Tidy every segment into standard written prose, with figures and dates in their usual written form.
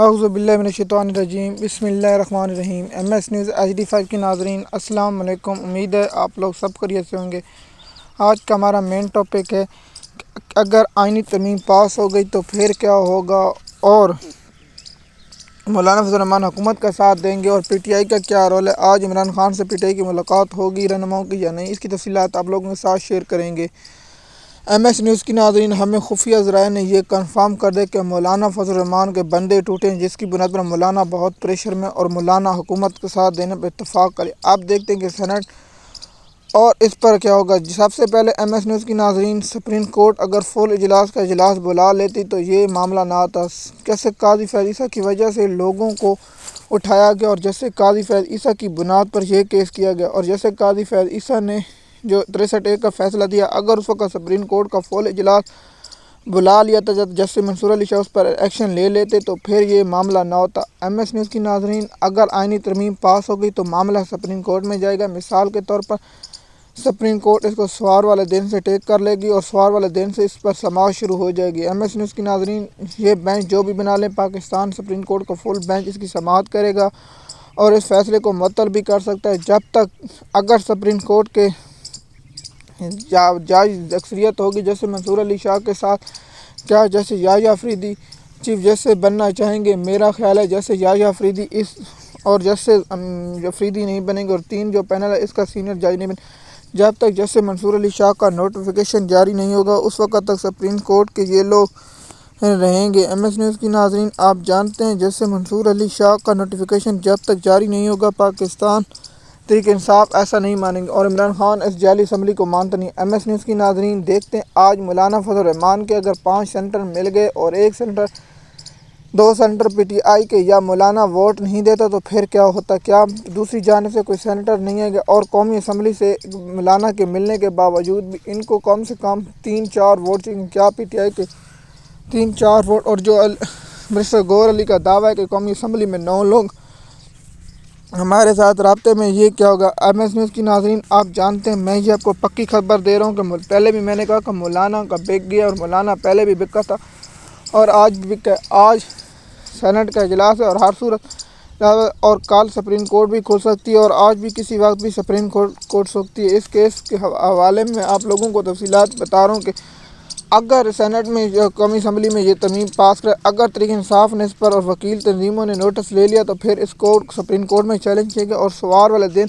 اعوذ باللہ من الشیطان الرجیم، بسم اللہ الرحمن الرحیم۔ ایم ایس نیوز HD5 کے ناظرین السلام علیکم، امید ہے آپ لوگ سب خیریت سے ہوں گے۔ آج کا ہمارا مین ٹاپک ہے کہ اگر آئینی ترمیم پاس ہو گئی تو پھر کیا ہوگا، اور مولانا فضل الرحمان حکومت کا ساتھ دیں گے، اور PTI کا کیا رول ہے۔ آج عمران خان سے PTI کی ملاقات ہوگی رہنماؤں کی یا نہیں، اس کی تفصیلات آپ لوگوں کے ساتھ شیئر کریں گے۔ ایم ایس نیوز کی ناظرین، ہمیں خفیہ ذرائع نے یہ کنفرم کر دیا کہ مولانا فضل الرحمان کے بندے ٹوٹے ہیں، جس کی بنیاد پر مولانا بہت پریشر میں اور مولانا حکومت کے ساتھ دینے پر اتفاق کرے۔ آپ دیکھتے ہیں کہ سینٹ اور اس پر کیا ہوگا۔ سب سے پہلے ایم ایس نیوز کی ناظرین، سپریم کورٹ اگر فل اجلاس کا اجلاس بلا لیتی تو یہ معاملہ نہ آتا۔ کیسے قاضی فیض عیسیٰ کی وجہ سے لوگوں کو اٹھایا گیا، اور جیسے قاضی فیض عیسیٰ کی بنیاد پر یہ کیس کیا گیا، اور جیسے قاضی فیض عیسیٰ نے جو 63A کا فیصلہ دیا، اگر اس وقت سپریم کورٹ کا فل اجلاس بلا لیا تھا جیسے منصور علی شاہ اس پر ایکشن لے لیتے تو پھر یہ معاملہ نہ ہوتا۔ ایم ایس نیوز کی ناظرین، اگر آئینی ترمیم پاس ہو گئی تو معاملہ سپریم کورٹ میں جائے گا۔ مثال کے طور پر سپریم کورٹ اس کو سوار والے دن سے ٹیک کر لے گی، اور سوار والے دن سے اس پر سماعت شروع ہو جائے گی۔ ایم ایس نیوز کی ناظرین، یہ بینچ جو بھی بنا لیں، پاکستان سپریم کورٹ کا فل بینچ اس کی سماعت کرے گا اور اس فیصلے کو معطل بھی کر سکتا ہے، جب تک اگر سپریم کورٹ کے جائز اکثریت ہوگی۔ جیسے منصور علی شاہ کے ساتھ کیا جیسے یحییٰ آفریدی چیف جسٹس بننا چاہیں گے، میرا خیال ہے جیسے یحییٰ آفریدی اور جیسے آفریدی نہیں بنیں گے، اور 3 جو پینل ہے اس کا سینئر جج نہیں بنے، جب تک جیسے منصور علی شاہ کا نوٹیفیکیشن جاری نہیں ہوگا، اس وقت تک سپریم کورٹ کے یہ لوگ رہیں گے۔ ایم ایس نیوز کی ناظرین، آپ جانتے ہیں جیسے منصور علی شاہ کا نوٹیفیکیشن جب تک جاری نہیں ہوگا، پاکستان تحریک انصاف ایسا نہیں مانیں گے، اور عمران خان اس جعلی اسمبلی کو مانتا نہیں۔ ایم ایس نیوز کی ناظرین، دیکھتے ہیں آج مولانا فضل الرحمان کے اگر 5 سینٹر مل گئے اور 2 سینٹر PTI کے، یا مولانا ووٹ نہیں دیتا تو پھر کیا ہوتا۔ کیا دوسری جانب سے کوئی سینٹر نہیں ہے گا، اور قومی اسمبلی سے مولانا کے ملنے کے باوجود بھی ان کو کم سے کم 3-4 ووٹ چاہیے۔ کیا PTI کے 3-4 ووٹ، اور جو مسٹر گور علی کا دعویٰ ہے کہ قومی اسمبلی میں 9 لوگ ہمارے ساتھ رابطے میں، یہ کیا ہوگا۔ ایم ایس نیوز کی ناظرین، آپ جانتے ہیں میں یہ آپ کو پکی خبر دے رہا ہوں کہ پہلے بھی میں نے کہا کہ مولانا کا بک گیا، اور مولانا پہلے بھی بکا تھا اور آج بھی بکا ہے۔ آج سینٹ کا اجلاس ہے، اور ہر صورت اور کل سپریم کورٹ بھی کھل سکتی ہے، اور آج بھی کسی وقت بھی سپریم کورٹ کھل سکتی ہے۔ اس کیس کے حوالے میں آپ لوگوں کو تفصیلات بتا رہا ہوں کہ اگر سینٹ میں قومی اسمبلی میں یہ ترمیم پاس کرے، اگر تحریک انصاف نے اس پر اور وکیل تنظیموں نے نوٹس لے لیا تو پھر اس کو سپریم کورٹ میں چیلنج کیے گا، اور سوار والے دن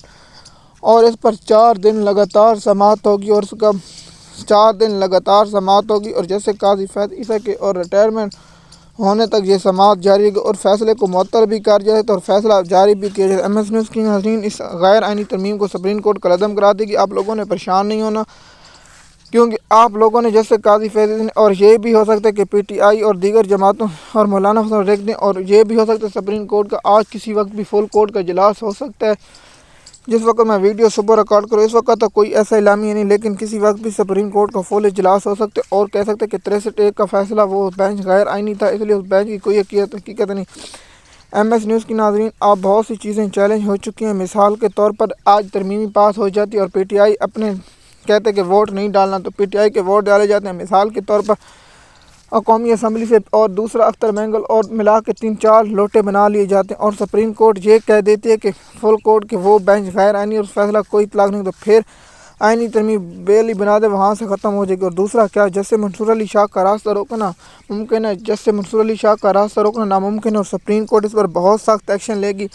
اور اس پر 4 دن لگاتار سماعت ہوگی، اور اس کا 4 دن لگاتار سماعت ہوگی، اور جیسے قاضی فیض عیسیٰ کے اور ریٹائرمنٹ ہونے تک یہ سماعت جاری ہوگی، اور فیصلے کو معطل بھی کر جائے تو اور فیصلہ جاری بھی کیا جائے۔ ایم ایس نیوز کی ناظرین، اس غیر آئینی ترمیم کو سپریم کورٹ کالعدم کرا دے گی۔ آپ لوگوں نے پریشان نہیں ہونا، کیونکہ آپ لوگوں نے جیسے قاضی فیض اور یہ بھی ہو سکتا ہے کہ PTI اور دیگر جماعتوں اور مولانا فضل رکھ دیں، اور یہ بھی ہو سکتا ہے سپریم کورٹ کا آج کسی وقت بھی فل کورٹ کا اجلاس ہو سکتا ہے۔ جس وقت میں ویڈیو صبح ریکارڈ کروں اس وقت تک کوئی ایسا اعلامیہ نہیں، لیکن کسی وقت بھی سپریم کورٹ کا فل اجلاس ہو سکتا ہے، اور کہہ سکتے ہیں کہ 63A کا فیصلہ وہ بینچ غیر آئینی تھا، اس لیے اس بینچ کی کوئی حقیقت نہیں۔ ایم ایس نیوز کی ناظرین، آپ بہت سی چیزیں چیلنج ہو چکی ہیں۔ مثال کے طور پر آج ترمیمی پاس ہو جاتی ہے اور PTI اپنے کہتے ہیں کہ ووٹ نہیں ڈالنا تو PTI کے ووٹ ڈالے جاتے ہیں۔ مثال کے طور پر قومی اسمبلی سے اور دوسرا اختر مینگل اور ملا کے 3-4 لوٹے بنا لیے جاتے ہیں، اور سپریم کورٹ یہ کہہ دیتی ہے کہ فل کورٹ کے وہ بینچ غیر آئینی اور اس فیصلہ کوئی اطلاق نہیں، تو پھر آئینی ترمیم بیل بنا دے وہاں سے ختم ہو جائے گی۔ اور دوسرا کیا، جیسے منصور علی شاہ کا راستہ روکنا ممکن ہے، جیسے منصور علی شاہ کا راستہ روکنا ناممکن ہے، اور سپریم کورٹ اس پر بہت سخت ایکشن لے گی۔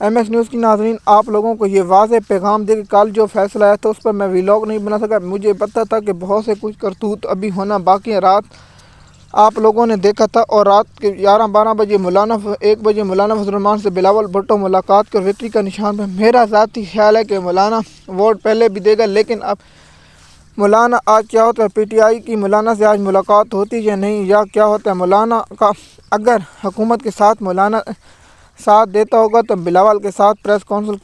ایم ایس نیوز کی ناظرین، آپ لوگوں کو یہ واضح پیغام دے کہ کل جو فیصلہ آیا تھا اس پر میں ویلاگ نہیں بنا سکا، مجھے پتہ تھا کہ بہت سے کچھ کرتوت ابھی ہونا باقی ہے۔ رات آپ لوگوں نے دیکھا تھا، اور رات کے 11-12 بجے 1 بجے مولانا فضل الرحمان سے بلاول بھٹو ملاقات کر وکٹری کا نشان پہ۔ میرا ذاتی خیال ہے کہ مولانا ووٹ پہلے بھی دے گا، لیکن اب مولانا آج کیا ہوتا ہے، PTI کی مولانا سے آج ملاقات ہوتی یا نہیں، یا کیا ہوتا ہے مولانا کا اگر حکومت کے ساتھ مولانا ساتھ دیتا ہوگا تو بلاول کے ساتھ پریس کانفرنس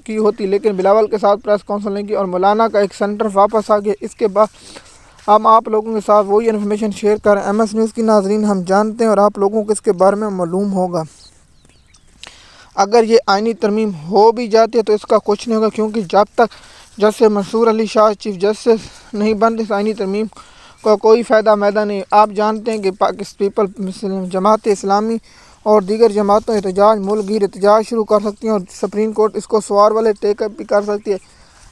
کی ہوتی، لیکن بلاول کے ساتھ پریس کانفرنس نہیں کی، اور مولانا کا ایک سینٹر واپس آ گیا۔ اس کے بعد ہم آپ لوگوں کے ساتھ وہی انفارمیشن شیئر کر رہے ہیں۔ ایم ایس نیوز کی ناظرین، ہم جانتے ہیں اور آپ لوگوں کو اس کے بارے میں معلوم ہوگا، اگر یہ آئینی ترمیم ہو بھی جاتی ہے تو اس کا کچھ نہیں ہوگا، کیونکہ جب تک جیسے منصور علی شاہ چیف جسٹس نہیں بنتے اس آئینی ترمیم کو کوئی فائدہ میدہ نہیں۔ آپ جانتے ہیں کہ جماعت اسلامی اور دیگر جماعتوں احتجاج ملک گیر احتجاج شروع کر سکتی ہیں اور سپریم کورٹ اس کو سوار والے ٹیک اپ بھی کر سکتی ہے۔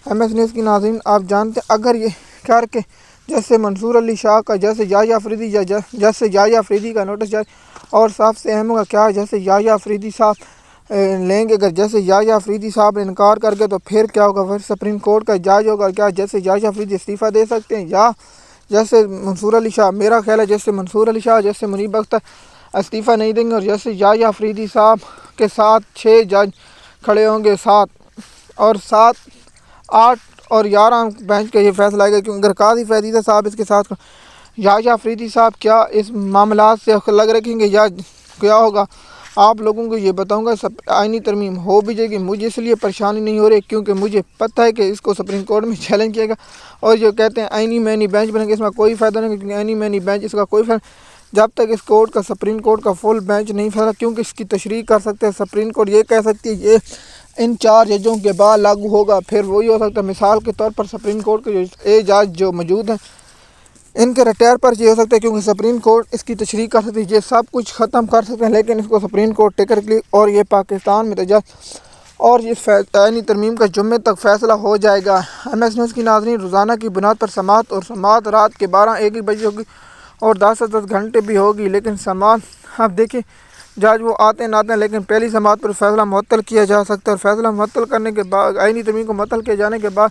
ایم ایس نیوز کی ناظرین، آپ جانتے ہیں اگر یہ کر کے جیسے منصور علی شاہ کا جیسے یحییٰ افریدی جیسے یحییٰ افریدی کا نوٹس جاری، اور صاحب سے اہم ہوگا کیا جیسے یحییٰ افریدی صاحب لیں گے، اگر جیسے یحییٰ افریدی صاحب نے انکار کر کے تو پھر کیا ہوگا، پھر سپریم کورٹ کا جج ہوگا کیا جیسے یحییٰ افریدی استعفیٰ دے سکتے ہیں یا جیسے منصور علی شاہ، میرا خیال ہے جیسے منصور علی شاہ جیسے منیب اختر استعفیٰ نہیں دیں گے اور جیسے یحییٰ افریدی صاحب کے ساتھ 6 جج کھڑے ہوں گے، 7 8 اور 11 بینچ کا یہ فیصلہ آئے گا، کیونکہ اگر قاضی فیضیزہ صاحب اس کے ساتھ یحییٰ افریدی صاحب کیا اس معاملات سے الگ رکھیں گے یا کیا ہوگا، آپ لوگوں کو یہ بتاؤں گا۔ آئینی ترمیم ہو بھی جائے گی، مجھے اس لیے پریشانی نہیں ہو رہی کیونکہ مجھے پتہ ہے کہ اس کو سپریم کورٹ میں چیلنج کیے گا، اور جو کہتے ہیں آئینی مینی بینچ بنے گا، اس میں کوئی فائدہ نہیں، کیونکہ آئینی مینی بینچ اس کا کوئی فائدہ جب تک اس کورٹ کا سپریم کورٹ کا فل بینچ نہیں فیصلہ، کیونکہ اس کی تشریح کر سکتے ہیں سپریم کورٹ، یہ کہہ سکتی ہے یہ ان 4 ججوں کے بعد لاگو ہوگا، پھر وہی ہو سکتا ہے مثال کے طور پر سپریم کورٹ کے جو جج جو موجود ہیں ان کے ریٹائر پر یہ ہو سکتا ہے، کیونکہ سپریم کورٹ اس کی تشریح کر سکتی ہے، یہ سب کچھ ختم کر سکتے ہیں، لیکن اس کو سپریم کورٹ ٹیکر کلی اور یہ پاکستان میں تجاوز اور یہ آئینی ترمیم کا جمعے تک فیصلہ ہو جائے گا۔ ایم ایس نیوز کی ناظرین، روزانہ کی بنیاد پر سماعت رات کے 12-1 بجے ہوگی اور 10 گھنٹے بھی ہوگی، لیکن سماعت آپ دیکھیں جج وہ آتے ہیں نہ آتے ہیں، لیکن پہلی سماعت پر فیصلہ معطل کیا جا سکتا ہے، اور فیصلہ معطل کرنے کے بعد آئینی ترمیم کو معطل کیے جانے کے بعد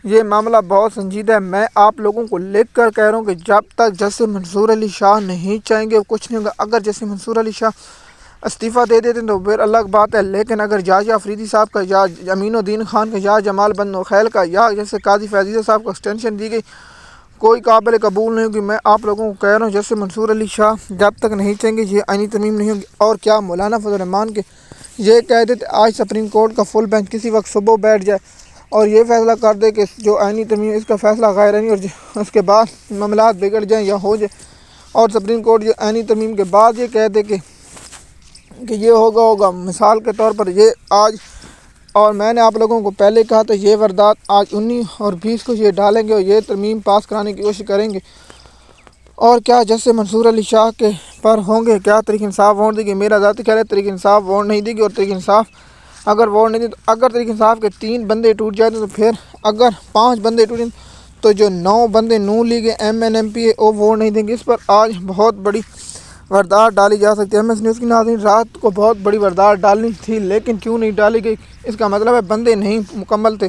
یہ معاملہ بہت سنجیدہ ہے۔ میں آپ لوگوں کو لکھ کر کہہ رہا ہوں کہ جب تک جیسے منصور علی شاہ نہیں چاہیں گے کچھ نہیں ہوگا، اگر جیسے منصور علی شاہ استعفیٰ دے دیتے ہیں تو پھر الگ بات ہے، لیکن اگر یحییٰ افریدی صاحب کا یا امین الدین خان کا یا جمال بند نوخیل کا یا جیسے قاضی فیضیزہ صاحب کو ایکسٹینشن دی گئی، کوئی قابل قبول نہیں ہوگی۔ میں آپ لوگوں کو کہہ رہا ہوں جیسے منصور علی شاہ جب تک نہیں چاہیں گے یہ آئینی ترمیم نہیں ہوگی، اور کیا مولانا فضل الرحمان کے یہ کہہ دیتے آج سپریم کورٹ کا فل بینچ کسی وقت صبح بیٹھ جائے اور یہ فیصلہ کر دے کہ جو آئینی ترمیم اس کا فیصلہ غیر آئینی، اور اس کے بعد معاملات بگڑ جائیں یا ہو جائے، اور سپریم کورٹ یہ آئینی ترمیم کے بعد یہ کہہ دے کہ یہ ہوگا مثال کے طور پر یہ آج، اور میں نے آپ لوگوں کو پہلے کہا تھا یہ واردات آج 19 اور 20 کو یہ ڈالیں گے اور یہ ترمیم پاس کرانے کی کوشش کریں گے، اور کیا جیسے منصور علی شاہ کے پر ہوں گے کیا تحریک انصاف ووٹ دے گی؟ میرا ذاتی خیال ہے تحریک انصاف ووٹ نہیں دے گی، اور تحریک انصاف اگر ووٹ نہیں دے تو اگر تحریک انصاف کے 3 بندے ٹوٹ جاتے تو پھر اگر 5 بندے ٹوٹیں تو جو 9 بندے نون League M N M P A وہ ووٹ نہیں دیں گے۔ اس پر آج بہت بڑی واردات ڈالی جا سکتی ہے۔ ایم ایس نیوز کی ناظرین، رات کو بہت بڑی واردات ڈالنی تھی لیکن کیوں نہیں ڈالی گئی، اس کا مطلب ہے بندے نہیں مکمل تھے۔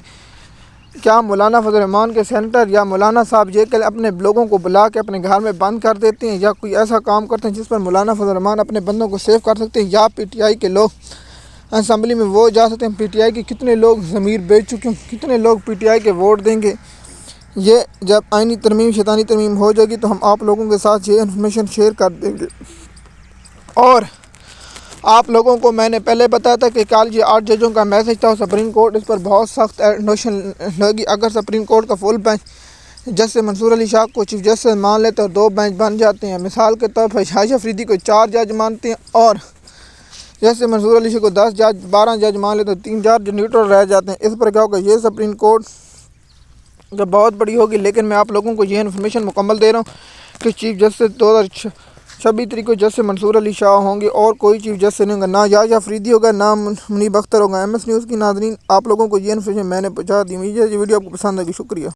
کیا مولانا فضل الرحمان کے سینٹر یا مولانا صاحب یہ کہ اپنے لوگوں کو بلا کے اپنے گھر میں بند کر دیتے ہیں، یا کوئی ایسا کام کرتے ہیں جس پر مولانا فضل الرحمان اپنے بندوں کو سیو کر سکتے ہیں، یا پی ٹی آئی کے لوگ اسمبلی میں وہ جا سکتے ہیں؟ پی ٹی آئی کے کتنے لوگ ضمیر بیچ چکے ہیں، کتنے لوگ پی ٹی آئی کے ووٹ دیں گے؟ یہ جب آئینی ترمیم شیطانی ترمیم ہو جائے گی تو ہم آپ لوگوں کے ساتھ یہ انفارمیشن شیئر کر دیں گے۔ اور آپ لوگوں کو میں نے پہلے بتایا تھا کہ کل یہ 8 ججوں کا میسج تھا، اور سپریم کورٹ اس پر بہت سخت ایکشن لگی۔ اگر سپریم کورٹ کا فل بینچ جیسے منصور علی شاہ کو چیف جسٹس مان لیتے اور 2 بینچ بن جاتے ہیں، مثال کے طور پر یحییٰ افریدی کو 4 جج مانتے ہیں، اور جیسے منصور علی شاہ کو 10 جج 12 جج مان لیتے تو 3 جج نیوٹرل رہ جاتے ہیں۔ اس پر کیا ہوگا، یہ سپریم کورٹ جب بہت بڑی ہوگی، لیکن میں آپ لوگوں کو یہ انفارمیشن مکمل دے رہا ہوں کہ چیف جسٹس 2026 تاریخ کو جیسے منصور علی شاہ ہوں گے اور کوئی چیف جسٹس نہیں ہوگا، نہ یحییٰ افریدی ہوگا، نہ منیب اختر ہوگا۔ ایم ایس نیوز کی ناظرین، آپ لوگوں کو یہ انفارمیشن میں نے پہنچا دی۔ یہ ویڈیو آپ کو پسند آئے گی، شکریہ۔